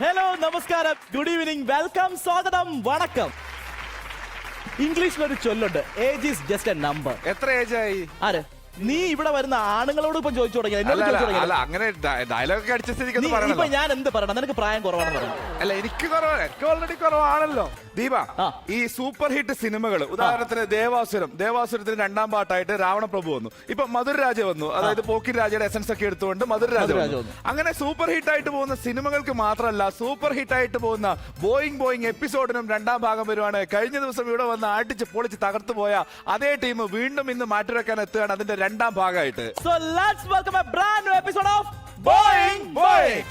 Hello നമസ്കാരം, good evening, welcome, സ്വാഗതം, വണക്കം. ഇംഗ്ലീഷിലൊരു ചൊല്ലുണ്ട്, age is just a number. എത്ര ഏജ് ആയി? ആര്? നീ ഇവിടെ വരുന്ന ആണുങ്ങളോട് ഇപ്പം ചോദിച്ചു തുടങ്ങി, എന്നോട് ചോദിച്ചു തുടങ്ങി. അങ്ങനെ ഡയലോഗ് അടിച്ച സ്ഥിതിക്ക് ഇപ്പൊ ഞാൻ എന്ത് പറയണം? നിനക്ക് പ്രായം കുറവാണെന്ന് പറഞ്ഞു. അല്ല, എനിക്ക് ഓൾറെഡി കുറവാണല്ലോ. ദീപ, ഈ സൂപ്പർ ഹിറ്റ് സിനിമകൾ, ഉദാഹരണത്തിന് ദേവാസുരത്തിന് രണ്ടാം പാട്ടായിട്ട് രാവണപ്രഭു വന്നു. ഇപ്പൊ മധുരരാജ വന്നു, അതായത് പോക്കിരി രാജയുടെ എസൻസ് ഒക്കെ എടുത്തുകൊണ്ട് മധുരരാജ വന്നു. അങ്ങനെ സൂപ്പർ ഹിറ്റ് ആയിട്ട് പോകുന്ന സിനിമകൾക്ക് മാത്രമല്ല, സൂപ്പർ ഹിറ്റ് ആയിട്ട് പോകുന്ന ബോയിങ് എപ്പിസോഡിനും രണ്ടാം ഭാഗം വരുവാണ്. കഴിഞ്ഞ ദിവസം ഇവിടെ വന്ന് അടിച്ച് പൊളിച്ച് തകർത്തു പോയ അതേ ടീം വീണ്ടും ഇന്ന് മാറ്റിവെക്കാൻ എത്തുകയാണ് അതിന്റെ രണ്ടാം ഭാഗമായിട്ട്. So let's welcome a brand new episode of Boing Boing.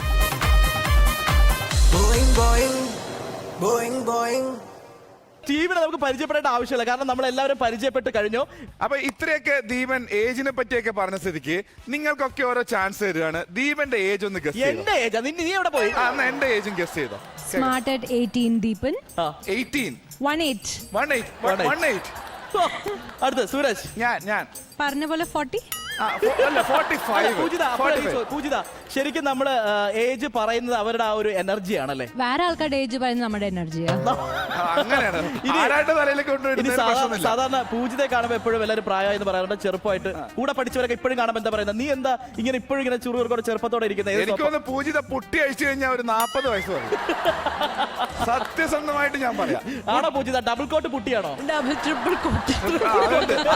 ടീമിനെ നമുക്ക് പരിചയപ്പെടേണ്ട ആവശ്യമില്ല, കാരണം നമ്മൾ എല്ലാവരും പരിചയപ്പെട്ട് കഴിഞ്ഞു. അപ്പൊ ഇത്രയൊക്കെ ദീപൻ ഏജിനെ പറ്റിയൊക്കെ പറഞ്ഞ സ്ഥിതിക്ക് നിങ്ങൾക്കൊക്കെ ഓരോ ചാൻസ് തരികയാണ്. ദീപന്റെ ഏജ് ഒന്ന് ഗസ് ചെയ്തോ. എന്റെ ഏജ് നീ എവിടെ പോയി? എന്റെ ഏജും ഗസ് ചെയ്തോ. Smart at 18 Deepan. 18. 18. അടുത്ത് സൂരജ്. ഞാൻ പറഞ്ഞ പോലെ 40. അല്ല, 45. പൂജിത, ശരിക്കും നമ്മള് ഏജ് പറയുന്നത് അവരുടെ ആ ഒരു എനർജി ആണല്ലേ? വേറെ ആൾക്കാരുടെ ഏജ് പറയുന്നത് നമ്മുടെ എനർജിയാ. അങ്ങനെയാണ്. ഇനി സാധാരണ പൂജിതയെ കാണുമ്പോൾ എപ്പോഴും എല്ലാവരും പ്രായം എന്ന് പറയാറുണ്ട്, ചെറുപ്പമായിട്ട്. കൂടെ പഠിച്ചവരൊക്കെ ഇപ്പോഴും കാണുമ്പോൾ എന്താ പറയുന്നത്? നീ എന്താ ഇങ്ങനെ ഇപ്പോഴും ഇങ്ങനെ ചുറുകൂടെ ചെറുപ്പത്തോടെ ഇരിക്കുന്നത്? എനിക്കൊന്ന് പൂജിത പൊട്ടി അഴിച്ചു കഴിഞ്ഞാൽ ഒരു 40 വയസ്സ് പറയും. സത്യസന്ധമായിട്ട് ഞാൻ പറയാം. ആണോ പൂജിത? ഡബിൾ കോട്ട് പുട്ടിയാണോ? Double triple coat.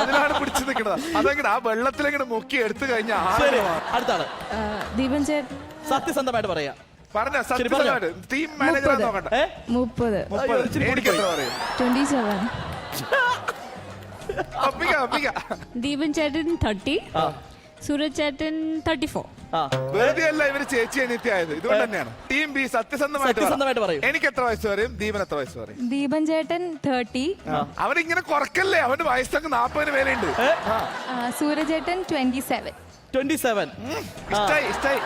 അതിലാണ് പിടിച്ചു നിൽക്കുന്നത്. അതെങ്ങനെ ആ വെള്ളത്തിലെങ്ങനെ മുക്കി എടുത്തു കഴിഞ്ഞാൽ. അടുത്താണ് ദീപൻ ചേട്ടൻ. സത്യസന്ധമായിട്ട് പറയാ. പറഞ്ഞ സത്യസന്ധമായിട്ട് ടീം മാനേജർ നോക്കണ്ട. 30. എനിക്ക് എത്ര പറയും? 27. ദീപൻ ചേട്ടൻ 30. സൂരജ് ചേട്ടൻ 34. വെറുതെ അല്ല ഇവര് ചേച്ചി അനിത്യായത്, ഇതുകൊണ്ട് തന്നെയാണ്. ടീം ബി സത്യസന്ധമായിട്ട് പറയും. എനിക്ക് എത്ര വയസ്സ് പറയും? ദീപൻ എത്ര വയസ്സ് പറയും? ദീപൻ ചേട്ടൻ 30. അവനിങ്ങനെ കുറക്കല്ലേ, അവന്റെ വയസ്സങ്ങ് 40 മേലുണ്ട്. സൂരജ് ചേട്ടൻ 27. 27. ഇഷ്ടായി.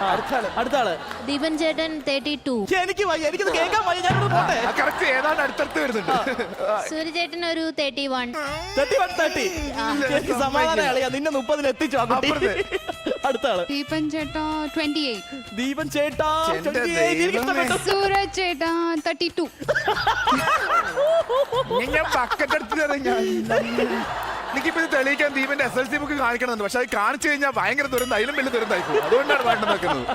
അടുത്താള് ദീപൻ ചേട്ടൻ 32. എനിക്കിത് കേൾക്കാൻ വയ്യ, ഞാനോട് പോട്ടെ. കറക്റ്റ് ഏതാണ്ട് അടുത്തടുത്ത് വരുന്നുണ്ട്. സൂര്യചേട്ടൻ ഒരു 31. 30. എനിക്ക് സമാധാനം അളിയാ, നിന്നെ 30 എത്തിച്ചു. അടുത്താള് ദീപൻ ചേട്ടാ 28. ദീപൻ ചേട്ടാ 28. സൂരജ് ചേട്ടാ 32. ഞാൻ ബക്കറ്റ് എടുത്ത് എനിക്കിപ്പോ ഇത് തെളിയിക്കാൻ ദീപന്റെ SLC ബുക്ക് കാണിക്കണമെന്ന്, പക്ഷെ അത് കാണിച്ചു കഴിഞ്ഞാൽ ഭയങ്കര ദുരന്തം, അതിലും വലിയ ദുരന്തമായിപ്പോ. അതുകൊണ്ടാണ് വേണ്ടത് നോക്കുന്നത്.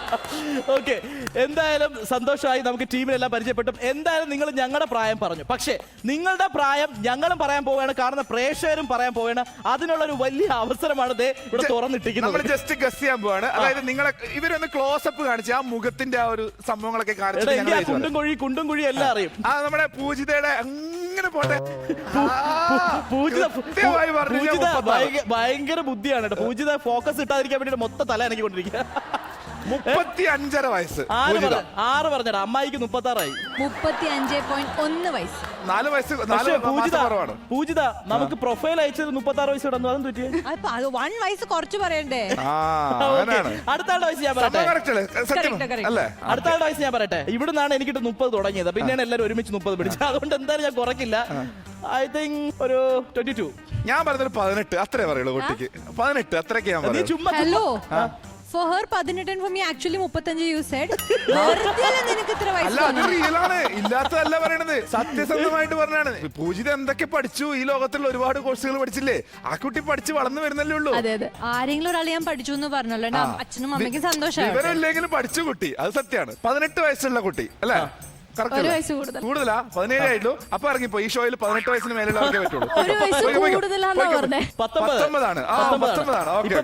ഓക്കെ, എന്തായാലും സന്തോഷമായി. നമുക്ക് ടീമിലെല്ലാം പരിചയപ്പെട്ടു. എന്തായാലും നിങ്ങൾ ഞങ്ങളുടെ പ്രായം പറഞ്ഞു, പക്ഷേ നിങ്ങളുടെ പ്രായം ഞങ്ങളും പറയാൻ പോവുകയാണ്, കാരണം പ്രേക്ഷകരും പറയാൻ പോവുകയാണ്. അതിനുള്ള ഒരു വലിയ അവസരമാണ് ഇവിടെ തുറന്നിട്ടിരിക്കുന്നത്. നമ്മൾ ജസ്റ്റ് ഗസ് ചെയ്യാൻ പോവാണ്. അതായത് നിങ്ങളെ ഇവരൊന്ന് ക്ലോസപ്പ് കാണിച്ച് ആ മുഖത്തിന്റെ ആ ഒരു സംഭവങ്ങളൊക്കെ കുണ്ടും കുഴി എല്ലാം അറിയും. ആ നമ്മുടെ പൂജിതയുടെ അങ്ങനെ പോട്ടെ. പൂജിത ഭയങ്കര ബുദ്ധിയാണ് കേട്ടോ. പൂജിത ഫോക്കസ് ഇട്ടാതിരിക്കാൻ വേണ്ടിട്ട് മൊത്തം തല എനിക്കൊണ്ടിരിക്കുക. 35.5 വയസ്സ്. 6 പറഞ്ഞടാ, അമ്മായിക്ക് 36 35.1 വയസ്സ്. 4 വയസ്സ് കുറവാണ്. പൂജിത നമുക്ക് പ്രൊഫൈൽ അയച്ചത് 36 വയസ്സ് ഇടുന്നു. അതും തെറ്റിയേ? 1 വയസ്സ് കുറച്ച് പറയണ്ടേ? അടുത്ത ആളുടെ വയസ്സ് ഞാൻ പറയട്ടെ. അടുത്ത ആളുടെ വയസ്സ് ഞാൻ പറയട്ടെ. ഇവിടുന്നാണ് എനിക്കിട്ട് 30 തുടങ്ങിയത്, പിന്നെയാണ് എല്ലാവരും ഒരുമിച്ച് 30 പിടിച്ചത്. അതുകൊണ്ട് എന്തായാലും ഞാൻ കുറയ്ക്കില്ല. ഐ തിങ്ക് ഒരു 22. ഞാൻ പറഞ്ഞൊരു 18 അത്രേ പറയുള്ളൂ. കുട്ടിക്ക് 18 അത്രയൊക്കെ ഞാൻ പറഞ്ഞു. ചുമ്മാ hello, for her 18 and for me actually 35 you said. നിനക്ക് ഇത്ര വയസ്സ്? അല്ല, അത് റിയലാണ്, ഇല്ലാത്തതല്ല പറയണത്, സത്യസന്ധമായിട്ട് പറഞ്ഞാണ്. പൂജിത എന്തൊക്കെ പഠിച്ചു, ഈ ലോകത്തുള്ള ഒരുപാട് കോഴ്സുകൾ പഠിച്ചില്ലേ, ആ കുട്ടി പഠിച്ച് വളർന്നു വരുന്നല്ലേ ഉള്ളൂ. അതെ, ആരെങ്കിലും ഒരാൾ ഞാൻ പഠിച്ചു എന്ന് പറഞ്ഞല്ലോ, അച്ഛനും അമ്മയ്ക്കും സന്തോഷമായി. ഇവരല്ലെങ്കിലും പഠിച്ചു കുട്ടി, അത് സത്യമാണ്. 18 വയസ്സുള്ള കുട്ടി അല്ലേ? കൂടുതലാ? 17 ആയിട്ടുള്ളൂ. അപ്പൊ ഇറങ്ങിപ്പോ ഈ ഷോയിൽ 18 വയസ്സിന് മേലുള്ളവർക്കേ പറ്റുള്ളൂ. 19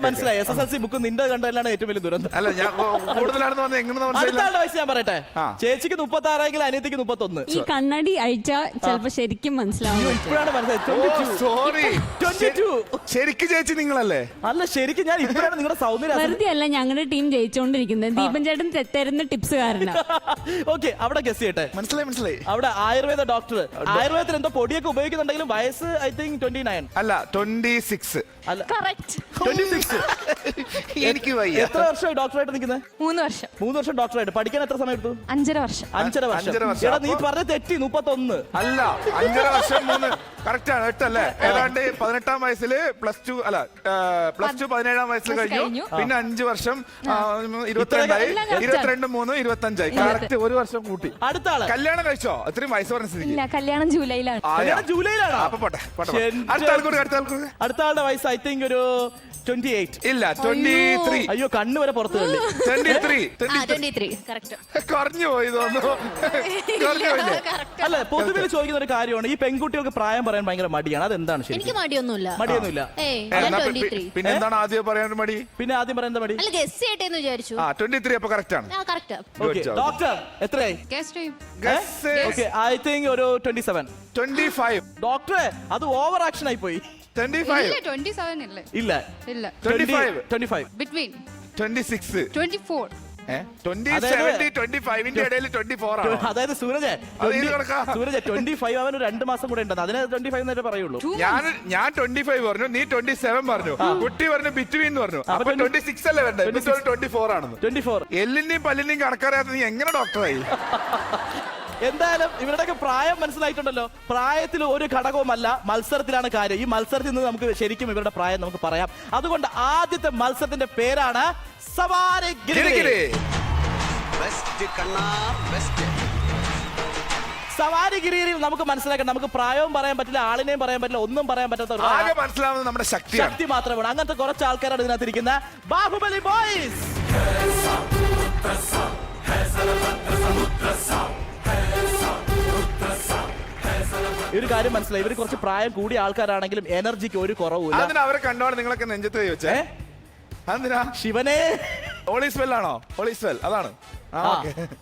മനസ്സിലായി. SSLC ബുക്ക് നിന്റെ കണ്ടതിലാണ് ഏറ്റവും വലിയ ദുരന്തം. അല്ല, ഞാൻ കൂടുതലാണെന്ന് പറഞ്ഞാൽ എങ്ങനെ വയസ്സ് ഞാൻ പറയട്ടെ. ചേച്ചിക്ക് 36 അനിയത്തിക്ക് 31. ഈ കണ്ണടി അഴിച്ചാ ചിലപ്പോ ശരിക്കും മനസ്സിലാവും. ഇപ്പോഴാണ് മനസ്സിലായത്. സോറി, ശരിക്കും ചേച്ചി നിങ്ങളല്ലേ? അല്ല, ശരിക്കും ഞാൻ ഇപ്പോഴാണ് നിങ്ങളുടെ സൗന്ദര്യം. വെറുതെ അല്ല ഞങ്ങളുടെ ടീം ജയിച്ചോണ്ടിരിക്കുന്നത്, ദീപൻ ചേട്ടൻ തരുന്ന ടിപ്സ് കാരണം. ഓക്കെ, അവിടെ ഗസ് ചെയ്യട്ടെ. ചോദിക്കട്ടെ? മനസ്സിലായി. അവിടെ ആയുർവേദ ഡോക്ടർ ആയുർവേദത്തിൽ എന്തോ പൊടിയൊക്കെ ഉപയോഗിക്കുന്നുണ്ടെങ്കിലും വയസ്സ് ഐ തിങ്ക് 29. അല്ല 26. അല്ല കറക്റ്റ് 26. എനിക്ക് വയ്യ. എത്ര വർഷമായി ഡോക്ടറായിട്ട് നിൽക്കുന്നത്? 3 വർഷം. 3 വർഷം ഡോക്ടറായിട്ട്. പഠിക്കാൻ എത്ര സമയം എടുത്തു? 5.5 വർഷം. 5.5 5.5 വർഷം. വർഷം. എടാ നീ പറഞ്ഞ തെറ്റി 31. അല്ല 5.5 വർഷം 3 കറക്റ്റ് ആണ്. 8 അല്ലേ? ഏതാണ്ട് 18-ാം വയസ്സിൽ +2 അല്ല +2 17-ാം വയസ്സിൽ കഴിഞ്ഞു. പിന്നെ 5 വർഷം 22 22 3 25 കറക്റ്റ് 1 വർഷം കൂട്ടി. അടുത്ത ആള് കല്യാണം കഴിച്ചോ? അത്രയും വയസ്സ് പറഞ്ഞ സ്ഥിതിക്ക് ഇല്ല, കല്യാണം ജൂലൈയിലാണ്. കല്യാണം ജൂലൈയിലാണോ? അപ്പൊ പോട്ടെ. എന്റെ- അടുത്ത ആൾക്കൂടെ. അടുത്ത ആളുടെ വയസ്സ് ഐ തിങ്ക് ഒരു 28. ഇല്ല 23. അയ്യോ കണ്ണ് വരെ പുറത്ത് കളി. 23 23 കറക്റ്റ്. കുറഞ്ഞു പോയി തോന്നുന്നു. കുറഞ്ഞു പോയില്ലേ? അല്ല പൊതുവിൽ ചോദിക്കുന്ന ഒരു കാര്യമാണ്, ഈ പെൺകുട്ടികൾക്ക് പ്രായം പറയാൻ ഭയങ്കര മടിയാണ്. അതെന്താണ് ശരി? എനിക്ക് മടിയൊന്നുമില്ല. മടിയൊന്നുമില്ല. ഏയ് എന്നാ ഞാൻ 23. പിന്നെ എന്താണ് ആദ്യം പറയാൻ മടി? പിന്നെ ആദ്യം പറയുന്നത് മടി. അല്ല ഗസ് ചെയ്യട്ടെ എന്ന് വിചാരിച്ചു. 23 അപ്പൊ കറക്റ്റ് ആണ്. ആ കറക്റ്റ്. ഓക്കെ ഡോക്ടർ എത്രയായി? Guess time. Okay I think ഒരു 27. 25. ഡോക്ടറെ അത് ഓവർ ആക്ഷൻ ആയി പോയി. 25. ഇല്ല 27 ഇല്ല. ഇല്ല ഇല്ല. 25. Between 26. 24. 20 25ന്റെ ഇടയിൽ 24 ആണ്. അതായത് സൂരജ് അത് ഏത് കണക്കാ? സൂരജ് 25 അവന് 2 മാസം കൂടെ ഉണ്ടെന്ന്. അതിനെ 25 എന്നേ പറയുള്ളൂ. ഞാൻ 25 പറഞ്ഞു, നീ 27 പറഞ്ഞു, കുട്ടി പറഞ്ഞു ബിറ്റ്വീൻ പറഞ്ഞു. അപ്പൊ 26 അല്ലേ വേണ്ടേ? 24 ആണെന്ന്. 24. എല്ലിന്റെയും പല്ലിന്റെയും കണക്കറിയാത്ത നീ എങ്ങനെ ഡോക്ടറായി? എന്തായാലും ഇവരുടെയൊക്കെ പ്രായം മനസ്സിലായിട്ടുണ്ടല്ലോ. പ്രായത്തിൽ ഒരു ഘടകവുമല്ല, മത്സരത്തിലാണ് കാര്യം. ഈ മത്സരത്തിൽ നിന്ന് നമുക്ക് ശരിക്കും ഇവരുടെ പ്രായം നമുക്ക് പറയാം. അതുകൊണ്ട് ആദ്യത്തെ മത്സരത്തിന്റെ പേരാണ് സവാരി ഗിരിഗിരി. സവാരി ഗിരിയിൽ നമുക്ക് മനസ്സിലാക്കാം, നമുക്ക് പ്രായവും പറയാൻ പറ്റില്ല, ആളിനെയും പറയാൻ പറ്റില്ല, ഒന്നും പറയാൻ പറ്റാത്ത ഒരു ആകെ മനസ്സിലാവുന്നത് നമ്മുടെ ശക്തിയാണ്. ശക്തി മാത്രമാണ്. അങ്ങനത്തെ കുറച്ച് ആൾക്കാരാണ് ഇതിനകത്ത് ഇരിക്കുന്ന ബാഹുബലി ബോയ്സ്. ഒരു കാര്യം മനസ്സിലായി, ഇവർ കുറച്ച് പ്രായം കൂടിയ ആൾക്കാരാണെങ്കിലും എനർജിക്ക് ഒരു കുറവുമില്ല. അതിന് അവരെ കണ്ടോടെ നിങ്ങളൊക്കെ നെഞ്ചത്ത് ചോദിച്ചേ അതെന്തിനാ? ശിവനെ ഓളീസ്വെൽ ആണോ? ഓളീസ്വെൽ അതാണ്.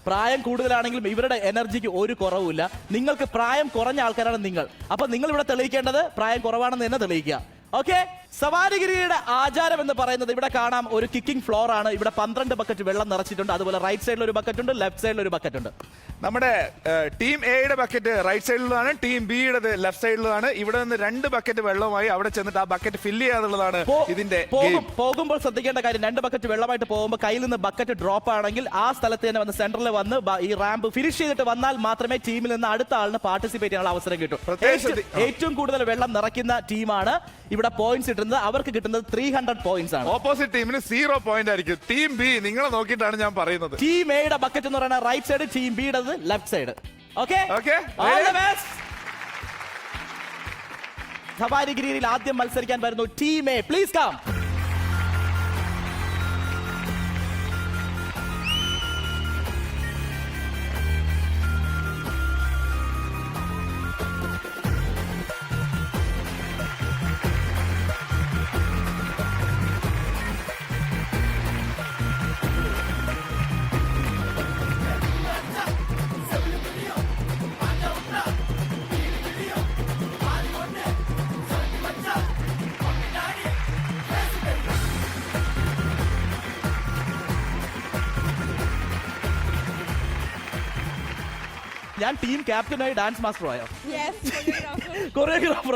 പ്രായം കൂടുതലാണെങ്കിലും ഇവരുടെ എനർജിക്ക് ഒരു കുറവുമില്ല. നിങ്ങൾക്ക് പ്രായം കുറഞ്ഞ ആൾക്കാരാണ് നിങ്ങൾ. അപ്പൊ നിങ്ങൾ ഇവിടെ തെളിയിക്കേണ്ടത് പ്രായം കുറവാണെന്ന് തന്നെ തെളിയിക്കുക. ഓക്കെ, സവാരിഗിരിയുടെ ആചാരം എന്ന് പറയുന്നത് ഇവിടെ കാണാം, ഒരു കിക്കിംഗ് ഫ്ലോർ ആണ്. ഇവിടെ 12 ബക്കറ്റ് വെള്ളം നിറച്ചിട്ടുണ്ട്. അതുപോലെ റൈറ്റ് സൈഡിൽ ഒരു ബക്കറ്റ് ഉണ്ട്, ലെഫ്റ്റ് സൈഡിൽ ഒരു ബക്കറ്റ് ഉണ്ട്. നമ്മുടെ ടീം എയുടെ ബക്കറ്റ് റൈറ്റ് സൈഡിലാണ്, ടീം ബിയുടെ ലെഫ്റ്റ് സൈഡിലാണ്. ഇവിടെ നിന്ന് 2 ബക്കറ്റ് വെള്ളവുമായി അവിടെ ചെന്നിട്ട് ആ ബക്കറ്റ് ഫില്ല് ചെയ്യാന്നുള്ളതാണ് ഇതിന്റെ പോകുമ്പോൾ ശ്രദ്ധിക്കേണ്ട കാര്യം. 2 ബക്കറ്റ് വെള്ളമായിട്ട് പോകുമ്പോൾ കയ്യിൽ നിന്ന് ബക്കറ്റ് ഡ്രോപ്പ് ആണെങ്കിൽ ആ സ്ഥലത്ത് തന്നെ വന്ന് സെന്ററിൽ വന്ന് ഈ റാമ്പ് ഫിനിഷ് ചെയ്തിട്ട് വന്നാൽ മാത്രമേ ടീമിൽ നിന്ന് അടുത്ത ആളിന് പാർട്ടിസിപ്പേറ്റ് ചെയ്യാനുള്ള അവസരം കിട്ടും. ഏറ്റവും കൂടുതൽ വെള്ളം നിറയ്ക്കുന്ന ടീമാണ് ഇവിടെ പോയിന്റ്സ് കിട്ടുന്നത്. അവർക്ക് കിട്ടുന്നത് 300 പോയിന്റ്സ് ആണ്. ഓപ്പോസിറ്റ് ടീമിന് 0 പോയിന്റ് ആയിരിക്കും. ടീം ബി നിങ്ങളെ നോക്കിയിട്ടാണ് ഞാൻ പറയുന്നത്. ടീം എയുടെ ബക്കറ്റ് എന്ന് പറയുന്നത് റൈറ്റ് സൈഡ്, ടീം ബിയുടെ ലെഫ്റ്റ് സൈഡ്. ഓക്കെ, സവാരിഗിരിയിൽ ആദ്യം മത്സരിക്കാൻ വരുന്നു ടീം എ. Please come. ഞാൻ ടീം ക്യാപ്റ്റനായി ഡാൻസ് മാസ്റ്റർ ആയോ? കൊറിയോഗ്രാഫർ.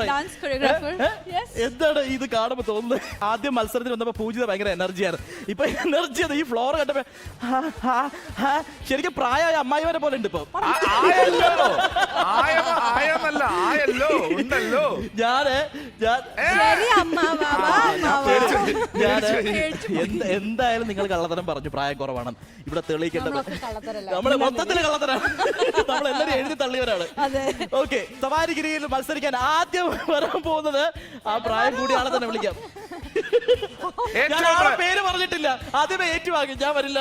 എന്താണ് ഇത് കാണുമ്പോ തോന്നുന്നത്? ആദ്യം മത്സരത്തിൽ വന്നപ്പോ പൂജിത ഭയങ്കര എനർജിയായിരുന്നു. ഇപ്പൊ എനർജി ഈ ഫ്ലോർ കണ്ടപ്പോ ശരിക്കും പ്രായമായ അമ്മായിമാരെ പോലെ ഉണ്ട് ഇപ്പൊ. എന്തായാലും നിങ്ങൾ കള്ളത്തരം പറഞ്ഞു, പ്രായം കുറവാണ്. ഇവിടെ തെളിയിക്കേണ്ടത് നമ്മള് മൊത്തത്തിൽ കള്ളത്തരാണ്. നമ്മൾ എല്ലാരും എഴുതി തള്ളിയവരാണ്. ഓക്കെ, സവാരിഗിരിയിൽ മത്സരിക്കാൻ ആദ്യം വരാൻ പോകുന്നത് ആ പ്രായം കൂടിയ ആളെ തന്നെ വിളിക്കാം. ഞാൻ പേര് പറഞ്ഞിട്ടില്ല, ആദ്യമേ ഏറ്റുവാങ്ങി ഞാൻ വരില്ല.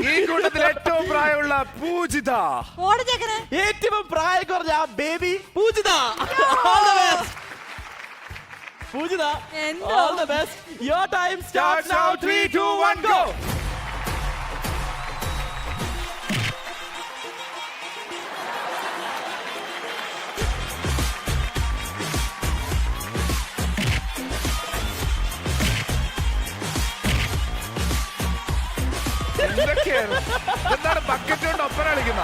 ഈ കൂട്ടത്തിൽ ഏറ്റവും പ്രായമുള്ള പൂജിത, ഏറ്റവും പ്രായം കുറഞ്ഞ baby Poojitha. Poojitha, all the best. Your time starts now. 3, 2, 1, go. എന്താണ് ബക്കറ്റ് കൊണ്ട് ഒപ്പന കളിക്കുന്ന?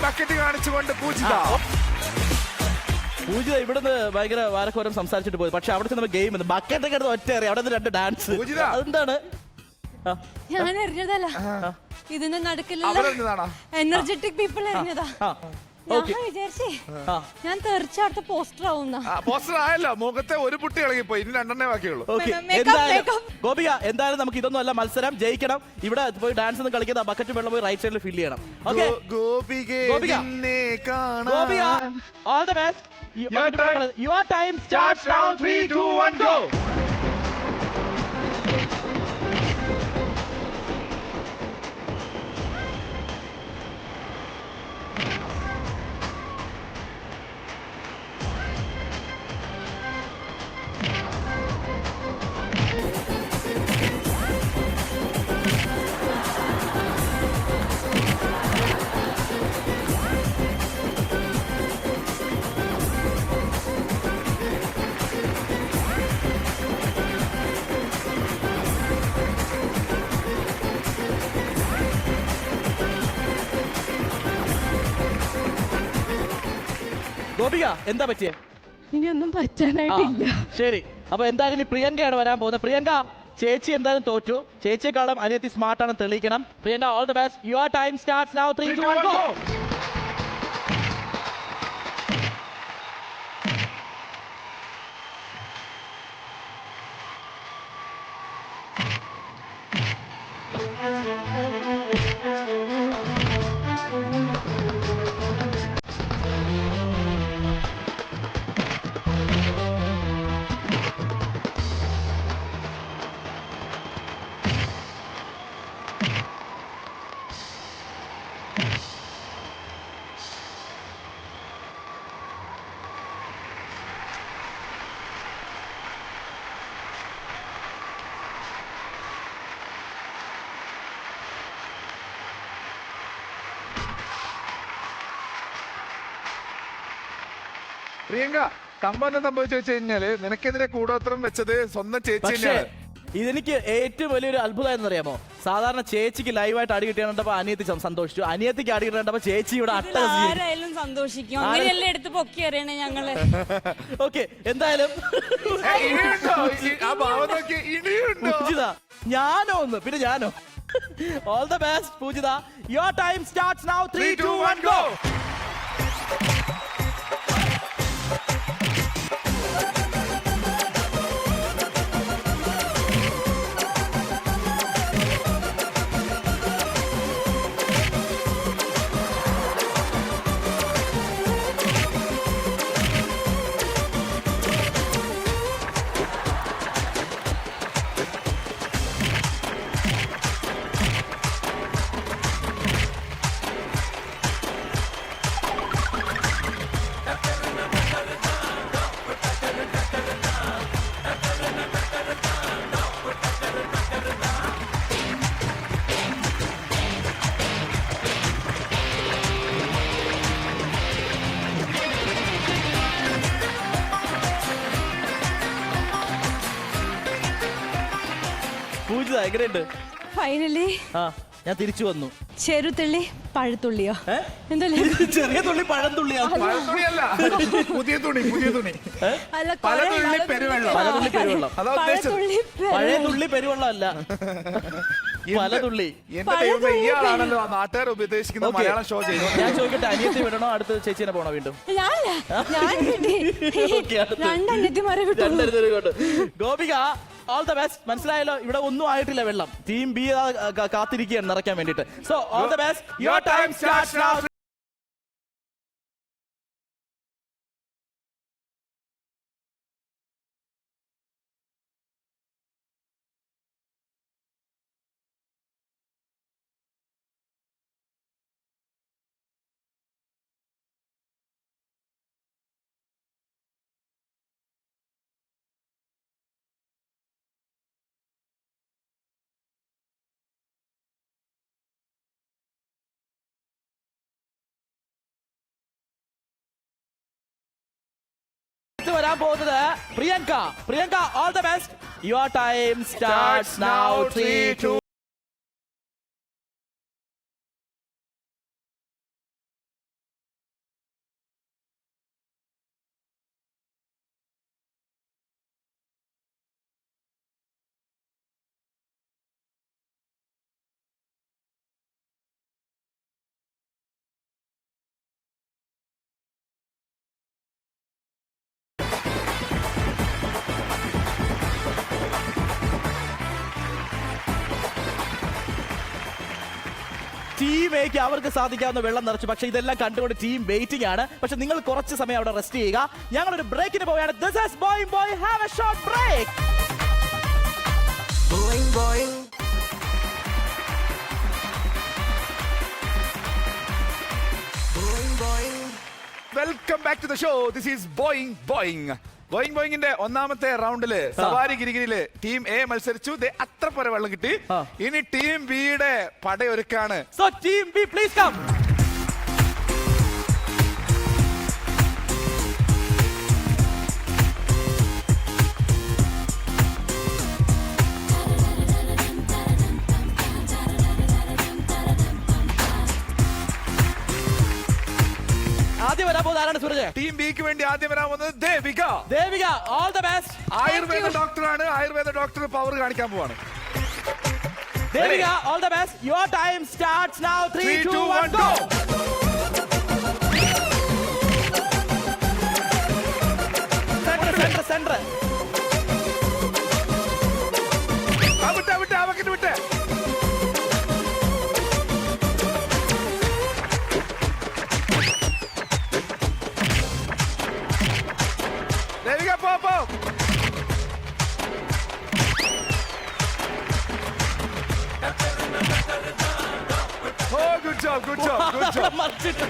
ബക്കറ്റ് കാണിച്ചുകൊണ്ട് പൂജിത. പൂജിത ഇവിടുന്ന് ഭയങ്കര വാരക്കോരം സംസാരിച്ചിട്ട് പോയി. പക്ഷെ അവിടെ ചെന്ന് ഗെയിം ബക്കറ്റ് ഒക്കെ എടുത്ത് ഒറ്റ അറിയാം. അവിടെ നിന്ന് 2 ഡാൻസ്. പൂജിത. അതെന്താണ്? ഞാൻ എറിഞ്ഞതല്ല, ഇതിന്റെ നടുക്കില്ല അവരെന്താണോ എനർജറ്റിക് പീപ്പിൾ എറിഞ്ഞതാ. ഞാൻ വിചാരിച്ചേ ഞാൻ തെറിച്ചടുത്ത പോസ്റ്റർ ആവുന്ന. പോസ്റ്റർ ആയല്ലോ, മുഖത്തെ ഒരു പുട്ടി ഇളകിപ്പോയി. ഇനി 2 ബാക്കിയുള്ളൂ. Okay, ഗോപിക എന്തായാലും നമുക്ക് ഇതൊന്നും അല്ല മത്സരം. ജയിക്കണം. ഇവിടെ പോയി ഡാൻസ് ഒന്നും കളിക്കുന്ന ബക്കറ്റ് വെള്ളം പോയി റൈറ്റ് സൈഡിൽ ഫിൽ ചെയ്യണം. Okay? Gopika all the best. Your time starts now. 3, 2, 1, go. Gopika എന്താ പറ്റിയേ? ഇനിയൊന്നും പറ്റാനായിട്ടില്ല. ശരി, അപ്പൊ എന്തായാലും ഇനി പ്രിയങ്കയാണ് വരാൻ പോകുന്നത്. പ്രിയങ്ക, ചേച്ചി എന്തായാലും തോറ്റു. ചേച്ചിയെക്കാളും അനിയത്തി സ്മാർട്ടാണ് തെളിയിക്കണം. Priyanka, all the best. Your time starts now. 3, 2, 1, go. Priyanka, സംഭവം സംഭവിച്ചു വെച്ച് കഴിഞ്ഞാല് നിനക്കെതിരെ കൂടോത്രം വെച്ചത് സ്വന്തം ചേച്ചി പക്ഷേ തന്നെയാണ്. ഇതെനിക്ക് ഏറ്റവും വലിയൊരു അത്ഭുതം എന്നറിയാമോ? സാധാരണ ചേച്ചിക്ക് ലൈവായിട്ട് അടി കിട്ടിയാണ്ടപ്പോ അനിയത്തി സന്തോഷിച്ചു. അനിയത്തിക്ക് അടി കിട്ടിയാണ്ടപ്പോ ചേച്ചി ഇവിടെ ആരായാലും സന്തോഷിക്കും. അങ്ങനെയല്ലേ എടുത്ത് പൊക്കി അറിയണേ ഞങ്ങള്. ഓക്കെ, എന്തായാലും ഇനിയുണ്ടോ? ആ ഭാവം നോക്കി, ഇനിയുണ്ടോ? പൂജിത, ഞാനോ ഒന്ന് പിന്നെ ഞാനോ? All the best Poojitha. Your time starts now. 3, 2, 1, go. പൂജിത എങ്ങനെയുണ്ട്? ഫൈനലി ഞാൻ തിരിച്ചു വന്നു. ചെറുതുള്ളി പഴുത്തുള്ളിയോ എന്തല്ലേ? ചെറിയ തുള്ളി പഴം തുള്ളിയാണ്. പഴത്തുണിയല്ല, പുതിയ തുണി. അല്ല, പല തുള്ളി പെരുവെള്ളം. പല തുള്ളി പെരുവെള്ളം. അതാ ഉദ്ദേശിച്ചത്. പഴയ തുള്ളി പെരുവെള്ളം അല്ല, പല തുള്ളി. എന്റെ ദൈവമേ, ഇയാളാണല്ലോ ആ നാട്ടുകാർ ഉപദേശിക്കുന്ന മലയാളം ഷോ ചെയ്തു. ഞാൻ ചോദിക്കട്ടെ, അനിയത്തി വിടണോ അടുത്ത് ചേച്ചിനെ പോണോ വീണ്ടും? രണ്ടനിയത്തിമാരെ വിട്ടു. Gopika, all the best. മനസ്സിലായല്ലോ, ഇവിടെ ഒന്നും ആയിട്ടില്ല. വെള്ളം ടീം ബി കാത്തിരിക്കുകയാണ് നിറയ്ക്കാൻ വേണ്ടിട്ട്. So all the best. Your time starts now. വരാൻ പോകുന്നത് Priyanka, all the best. Your time starts now. 3, 2 team എക്ക് അവർക്ക് സാധിക്കാവുന്ന വെള്ളം നിറച്ചു. പക്ഷെ ഇതെല്ലാം കണ്ടുകൊണ്ട് ടീം വെയിറ്റിംഗ് ആണ്. പക്ഷെ നിങ്ങൾ കുറച്ച് സമയം അവിടെ റെസ്റ്റ് ചെയ്യുക. ഞങ്ങളൊരു ബ്രേക്കിന് പോവുകയാണ്. This is boing boy. Have a short break. Welcome back to the show. This is boing boing. Boing ബോയിങ്ങിന്റെ ഒന്നാമത്തെ റൗണ്ടില് സവാരി ഗിരിഗിരിയില് ടീം എ മത്സരിച്ചു. അത്ര പോലെ വെള്ളം കിട്ടി. ഇനി ടീം ബിയുടെ പടയൊരുക്കാണ്. So team B please come. ആദ്യം വരാൻ പോകുന്ന ആരാണ് സൂരജ്? ടീം ബിക്ക് വേണ്ടി ആദ്യം വരാൻ പോകുന്നത് Devika. Devika, all the best. Ayurveda ഡോക്ടറാണ്. ആയുർവേദ ഡോക്ടർ പവർ കാണിക്കാൻ പോവാണ്. Devika, all the best. Your time starts now. 3 2 1 go. Centre centre. വിട്ടെ അവക്കിട്ട് വിട്ടെ. ദേവിക പോ. Oh, good job. മറിച്ചിട്ട്.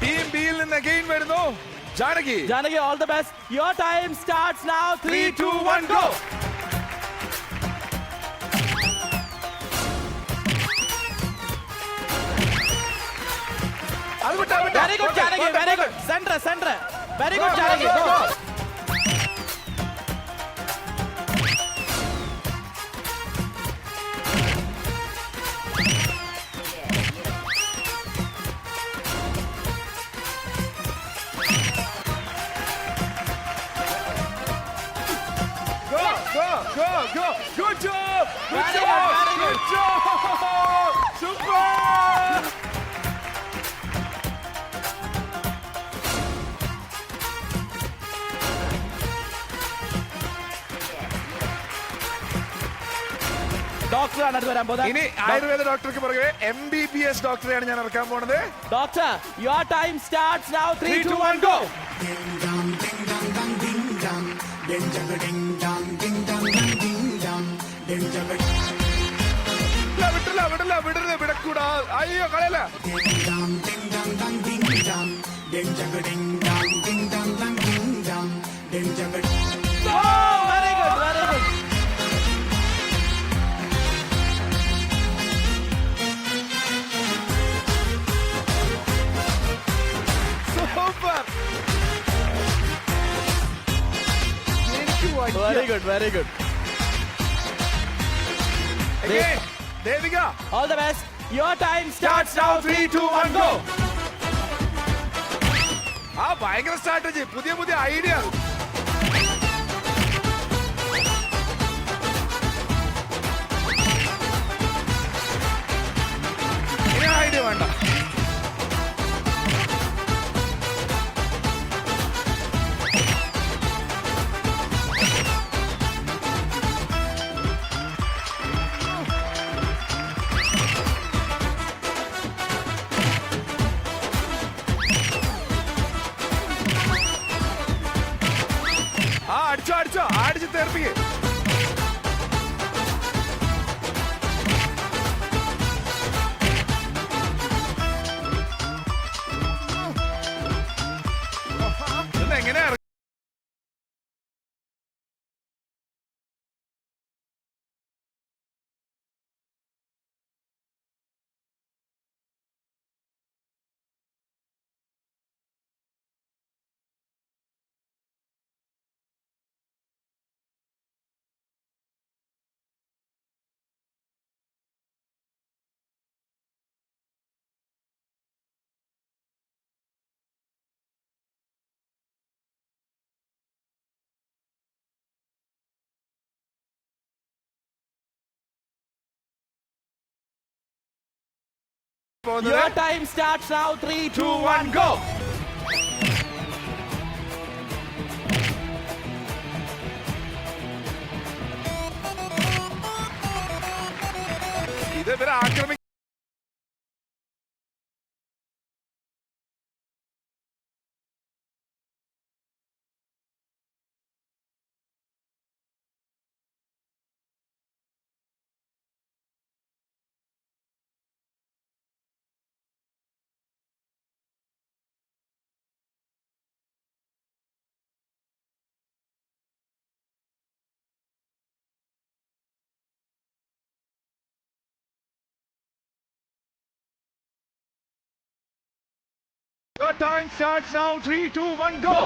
ടീം ബിയിൽ നിന്ന് അഗൈൻ വരുന്നു Janaki. Janaki, all the best. Your time starts now. 3 2 1 go. Very good, Janaki. Very good. Center. Very good, Janaki. Go. Go. Good job. Very good. Super. ഡോക്ടറാണ് അടുത്ത് വരാൻ പോകുന്നത്. ഇനി ആയുർവേദ ഡോക്ടർക്ക് പുറകെ MBBS ഡോക്ടറെയാണ് ഞാൻ ഇറക്കാൻ പോണത്. Doctor, your time starts now. 3 2 1 go. വിടക്കൂടാ. അയ്യോ കളയല. Very good. Super. Very good. Again, Devika. All the best. Your time starts now. 3 2 1 go. ഭയങ്കര സ്ട്രാറ്റജി. പുതിയ ഐഡിയ. ഐഡിയ വേണ്ട. അടിച്ചു തീർപ്പിക്ക്. Your time starts now. 3, 2, 1, go. ഇത് ഇവരെ ആക്രമിക്കും. Your time starts now. 3, 2, 1, go.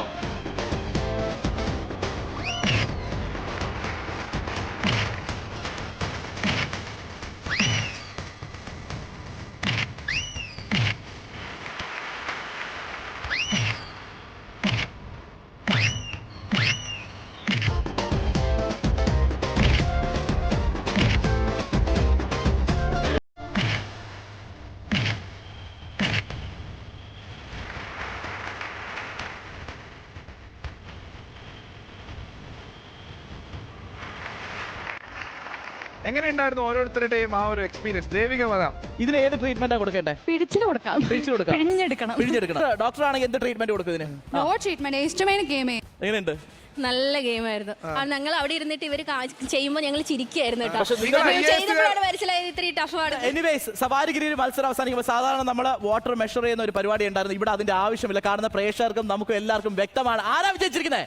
എങ്ങനെയുണ്ടായിരുന്നു ഓരോരുത്തരുടെയും ആ ഒരു എക്സ്പീരിയൻസ്? ദേവിക പറയാം. ഇതിന് ഏത് ട്രീറ്റ്മെന്റാ കൊടുക്കേണ്ടേ? പിടിച്ചിട്ട് കൊടുക്കാം. പിടിച്ചു കൊടുക്കാം. പിഴിഞ്ഞെടുക്കണം. പിഴിഞ്ഞെടുക്കണം. ഡോക്ടർ ആണെങ്കിൽ എന്ത് ട്രീറ്റ്മെന്റ് കൊടുക്കും ഇതിന്? No treatment. ഇഷ്ടమైన ഗെയിമേ. എങ്ങനെയുണ്ട്? നല്ല ഗെയിമായിരുന്നു. ഞങ്ങൾ അവിടെ ഇരുന്നിട്ട് ഇവർ ചെയ്യുമ്പോൾ ഞങ്ങൾ ചിരിക്കുകയായിരുന്നു കേട്ടോ. പക്ഷെ നിങ്ങൾ ചെയ്തപ്പോഴാണ് മനസ്സിലായത് ഇത്രയും ടഫാണ്. എനിവേസ്, സവാരിഗിരിയിൽ മത്സരം അവസാനിക്കുമ്പോൾ സാധാരണ നമ്മൾ വാട്ടർ മെഷർ ചെയ്യുന്ന ഒരു പരിപാടി ഉണ്ടായിരുന്നു. ഇവിടെ അതിന്റെ ആവശ്യമില്ല. കാണുന്ന പ്രേക്ഷകർക്കും നമുക്കും എല്ലാവർക്കും വ്യക്തമാണ് ആരാ വിജയിച്ചിരിക്കുന്നത്.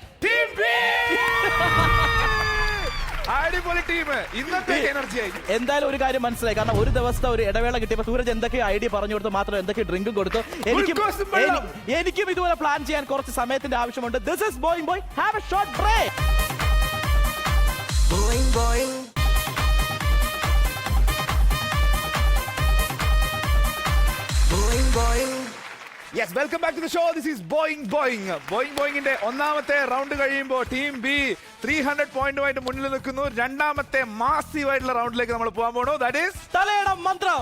അടിപൊളി ടീം. ഇന്നത്തെ എനർജി ആയി. എന്തായാലും ഒരു കാര്യം മനസ്സിലായി. കാരണം ഒരു ദിവസത്തെ ഒരു ഇടവേള കിട്ടിയപ്പോൾ സൂരജ് എന്തൊക്കെ ഐഡിയ പറഞ്ഞു കൊടുത്തു, മാത്രം എന്തൊക്കെ ഡ്രിങ്കും കൊടുത്തു. എനിക്കും ഇതുപോലെ പ്ലാൻ ചെയ്യാൻ കുറച്ച് സമയത്തിന്റെ ആവശ്യമുണ്ട്. This is boing boy. Have a short break. Yes, welcome back to the show. This is boing boing. Boing ബോയിങ്ങിന്റെ ഒന്നാമത്തെ റൗണ്ട് കഴിയുമ്പോൾ ടീം ബി 300 പോയിന്റുമായിട്ട് മുന്നിൽ നിൽക്കുന്നു. രണ്ടാമത്തെ മാസീവ് ആയിട്ടുള്ള റൗണ്ടിലേക്ക് നമ്മൾ പോകാൻ പോകണു. ദാറ്റ് ഈസ് തലയണം മന്ത്രം.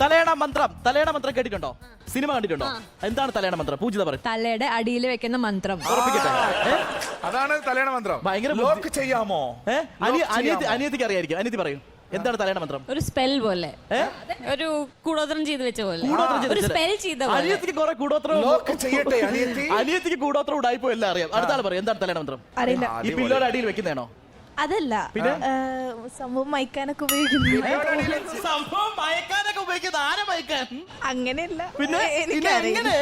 തലയണ മന്ത്രം. തലയണ മന്ത്രം കേട്ടിട്ടുണ്ടോ? സിനിമ കണ്ടിട്ടുണ്ടോ? എന്താണ് തലയണ മന്ത്രം? പൂജിത പറയും. തലയുടെ അടിയിൽ വെക്കുന്ന മന്ത്രം. ഉറപ്പിക്കട്ടെ. അതാണ് തലയണ മന്ത്രം. ഭയങ്കര ലോക്ക് ചെയ്യാമോ? അനിയത്തിക്ക് അറിയായിരിക്കും. അനിയത്തി പറയും. എന്താണ് തലയണ മന്ത്രം? ഒരു സ്പെൽ പോലെ, ഒരു കൂടോത്രം ചെയ്ത് വെച്ച പോലെ, ഒരു സ്പെൽ ചെയ്ത പോലെ. അനിയത്തിക്ക് കുറെ കൂടോത്രം. ലോക്ക് ചെയ്യട്ടെ അനിയത്തി. അനിയത്തിക്ക് കൂടോത്രം ഉടായിപ്പോ എല്ലാം അറിയാം. അടുത്ത ആൾ പറയും. എന്താണ് തലയണ മന്ത്രം? അറിയില്ല. ഈ പില്ലോയുടെ അടിയിൽ വെക്കുന്നതാണോ? അതല്ല, പിന്നെ സംഭവം മയക്കാനൊക്കെ ഉപയോഗിക്കുന്നു. സംഭവം മയക്കാനൊക്കെ ഉപയോഗിക്കുന്നത്. ആരെ മയക്കാൻ? അങ്ങനെയല്ല. പിന്നെ എങ്ങനെ?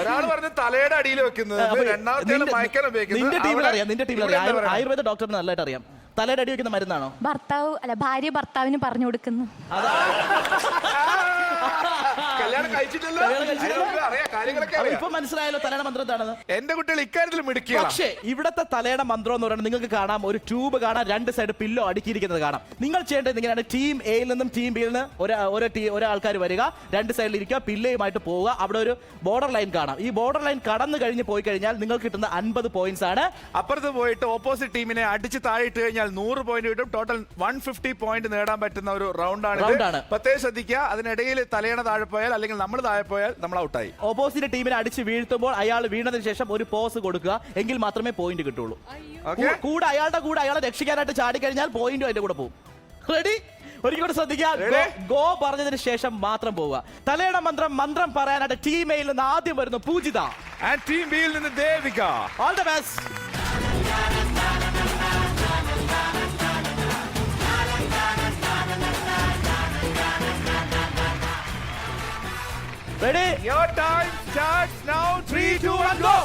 ഒരാൾ പറഞ്ഞു തലയുടെ അടിയിൽ വെക്കുന്നത്, രണ്ടാമത്തെ മയക്കാൻ ഉപയോഗിക്കുന്നത്. നിന്റെ ടീമിലറിയാം. നിന്റെ ടീമിലറിയാം. ആയുർവേദ ഡോക്ടറിന് നല്ലതായിട്ട് അറിയാം. തലയുടെ അടി വെക്കുന്ന മരുന്നാണോ? ഭർത്താവ് അല്ല, ഭാര്യ ഭർത്താവിന് പറഞ്ഞു കൊടുക്കുന്നു. കല്യാണം കഴിച്ചിട്ടല്ലോ. ഇപ്പൊ മനസ്സിലായല്ലോ തലയുടെ മന്ത്രം എന്താണെന്ന്. എന്റെ കുട്ടികൾ ഇക്കാര്യത്തിൽ മിടുക്കിയാണ്. പക്ഷേ ഇവിടത്തെ തലയുടെ മന്ത്രം എന്ന് പറയുന്നത് നിങ്ങൾക്ക് കാണാം, ഒരു ട്യൂബ് കാണാം, രണ്ട് സൈഡ് പില്ലോ അടുക്കിയിരിക്കുന്നത് കാണാം. നിങ്ങൾ ചെയ്യേണ്ടത് ഇങ്ങനെയാണ്. ടീം എയിൽ നിന്നും ടീം ബിയിൽ നിന്ന് ഒരാൾക്കാർ വരിക, രണ്ട് സൈഡിൽ ഇരിക്കുക, പില്ലയുമായിട്ട് പോവുക. അവിടെ ഒരു ബോർഡർ ലൈൻ കാണാം. ഈ ബോർഡർ ലൈൻ കടന്നു കഴിഞ്ഞ് പോയി കഴിഞ്ഞാൽ നിങ്ങൾക്ക് കിട്ടുന്ന 50 പോയിന്റ്സ് ആണ്. അപ്പുറത്ത് പോയിട്ട് ഓപ്പോസിറ്റ് ടീമിനെ അടിച്ച് താഴെ ഇട്ട് കഴിഞ്ഞാൽ 100 പോയിന്റ് കിട്ടും. ടോട്ടൽ 150 പോയിന്റ് നേടാൻ പറ്റുന്ന ഒരു റൗണ്ടാണ്. പ്രത്യേകം ശ്രദ്ധിക്കുക. അതിനിടയിൽ തലയണ താഴെ പോയാൽ അല്ലെങ്കിൽ നമ്മൾ താഴെ പോയാൽ നമ്മൾ ഔട്ടായി. ഓപ്പോസിറ്റ് ടീമിനെ അടിച്ച് വീഴ്ത്തുമ്പോൾ അയാൾ വീണതിന് ശേഷം ഒരു പോസ് കൊടുക്കുക. എങ്കിൽ മാത്രമേ പോയിന്റ് കിട്ടുള്ളൂ. കൂടെ അയാളുടെ കൂടെ അയാളെ രക്ഷിക്കാനായിട്ട് ചാടിക്കഴിഞ്ഞാൽ പോയിന്റും അതിന്റെ കൂടെ പോകും. റെഡി? ഒരിക്കലും ശ്രദ്ധിക്കുക. ഗോ പറഞ്ഞതിന് ശേഷം മാത്രം പോവുക. തലയുടെ മന്ത്രം പറയാനായിട്ട് ടീം എയിൽ നിന്ന് ആദ്യം വരുന്നു പൂജിത. ആൻഡ് ടീം ബിയിൽ നിന്ന് Devika. All the best. Ready? Your time starts now. 3, 2, 1, go.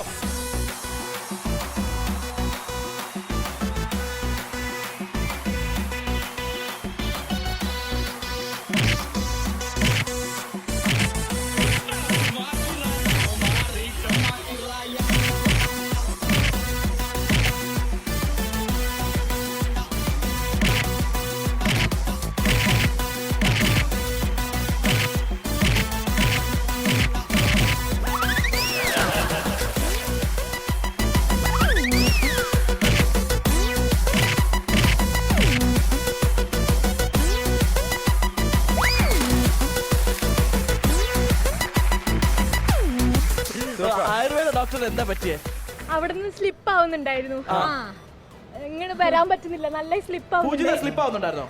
Doctor എന്താ പറ്റിയേ? അവിടുന്ന് സ്ലിപ്പ് ആവുന്നുണ്ടായിരുന്നു. ഇങ്ങനെ വരാൻ പറ്റുന്നില്ല, നല്ല സ്ലിപ്പ് പൂജിത ആവുന്നുണ്ട്. സ്ലിപ്പ് ആവുന്നുണ്ടായിരുന്നോ?